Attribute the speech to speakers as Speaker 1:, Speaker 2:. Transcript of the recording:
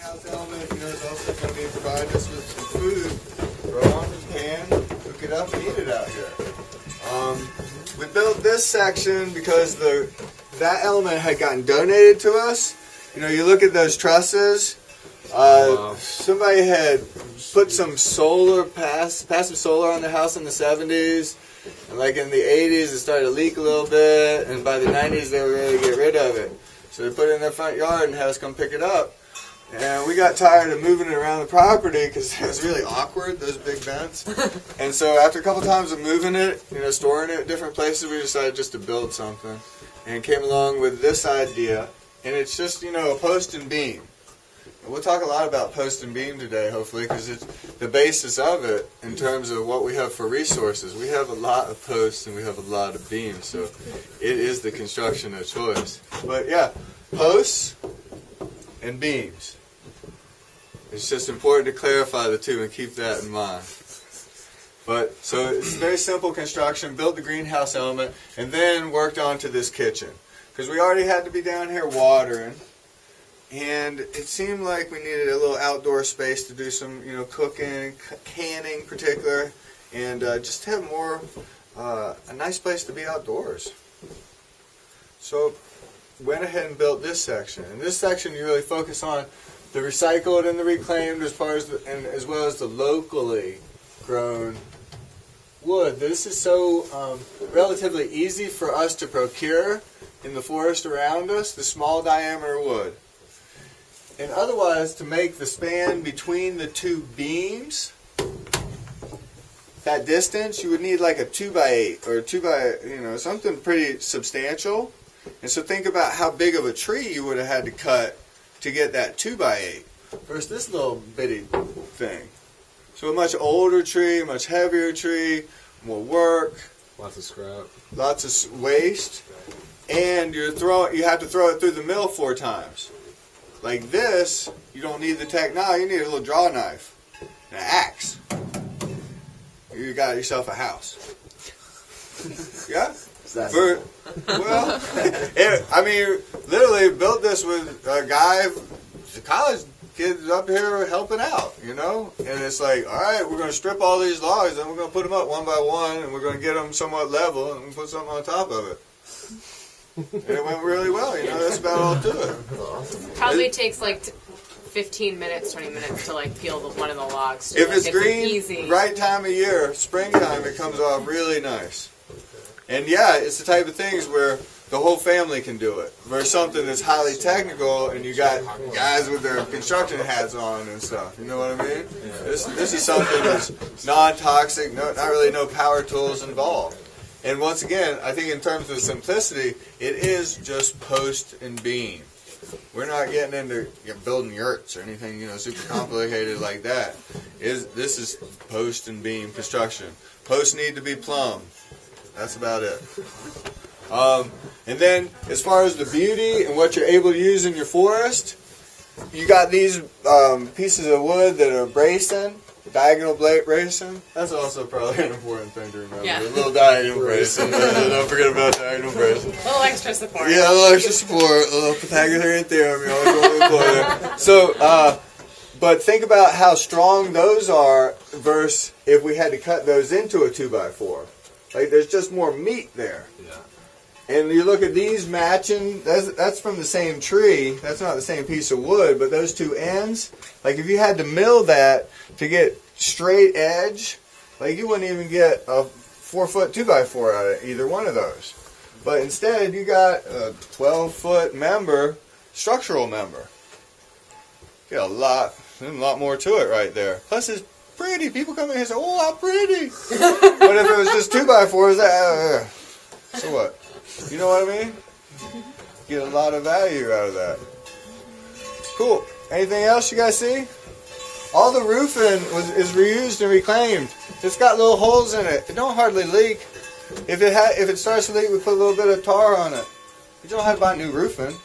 Speaker 1: greenhouse element, is also going to be providing us with some food. Throw on the pan, cook it up, and eat it out here. We built this section because that element had gotten donated to us. You look at those trusses. Somebody had put some solar, passive solar on the house in the 70s. And like in the 80s, it started to leak a little bit. And by the 90s, they were ready to get rid of it. So they put it in their front yard and had us come pick it up. And we got tired of moving it around the property because it was really awkward, those big vents. And so after a couple times of moving it, storing it at different places, we decided just to build something. And came along with this idea. And it's just, a post and beam. And we'll talk a lot about post and beam today, hopefully, because it's the basis of it in terms of what we have for resources. We have a lot of posts and we have a lot of beams, so it is the construction of choice. But yeah, posts and beams. It's just important to clarify the two and keep that in mind. But so it's very simple construction, built the greenhouse element, and then worked on to this kitchen. Because we already had to be down here watering, and it seemed like we needed a little outdoor space to do some, cooking, canning in particular, and just have more, a nice place to be outdoors. So went ahead and built this section. In this section, you really focus on the recycled and the reclaimed, as well as the locally grown wood. This is so relatively easy for us to procure in the forest around us, the small diameter wood. And otherwise, to make the span between the two beams, that distance, you would need like a 2x8 or a 2x, something pretty substantial. And so think about how big of a tree you would have had to cut to get that 2x8 versus this little bitty thing. So a much older tree, much heavier tree, more work.
Speaker 2: Lots of scrap. Lots
Speaker 1: of waste. And you have to throw it through the mill 4 times. Like this, you don't need the technology, you need a little draw knife, an axe. You got yourself a house. Yeah? Literally built this with a guy, the college kids up here helping out, And it's like, all right, we're going to strip all these logs, and we're going to put them up one by one, and we're going to get them somewhat level, and put something on top of it. And it went really well, that's about all to it.
Speaker 3: Probably takes like 15 minutes, 20 minutes to peel one of the logs.
Speaker 1: If it's green, right time of year, springtime, it comes off really nice. And yeah, it's the type of things where the whole family can do it. Versus something that's highly technical and you got guys with their construction hats on and stuff. You know what I mean? Yeah. This is something that's non-toxic, not really no power tools involved. And once again, I think in terms of simplicity, it is just post and beam. We're not getting into building yurts or anything, super complicated like that. This is post and beam construction. Posts need to be plumbed. That's about it. And then, as far as the beauty and what you're able to use in your forest, you got these pieces of wood that are bracing. Diagonal blade bracing. That's also probably an important thing to remember.
Speaker 3: Yeah.
Speaker 1: A little diagonal bracing. Don't forget about diagonal bracing.
Speaker 3: A little extra support.
Speaker 1: Yeah, a little extra support. A little Pythagorean theorem. You always want to employ there. So, but think about how strong those are versus if we had to cut those into a 2x4. There's just more meat there. Yeah. And you look at these matching, that's from the same tree. That's not the same piece of wood, but those two ends, if you had to mill that to get straight edge, you wouldn't even get a 4-foot 2x4 out of either one of those. But instead, you got a 12-foot member, structural member. Get a lot more to it right there. Plus, it's pretty. People come in here and say, "Oh, how pretty!" But if it was just 2x4s, so what? You know what I mean? Get a lot of value out of that. Cool. Anything else you guys see? All the roofing is reused and reclaimed. It's got little holes in it. It don't hardly leak. If it starts to leak, we put a little bit of tar on it. You don't have to buy new roofing.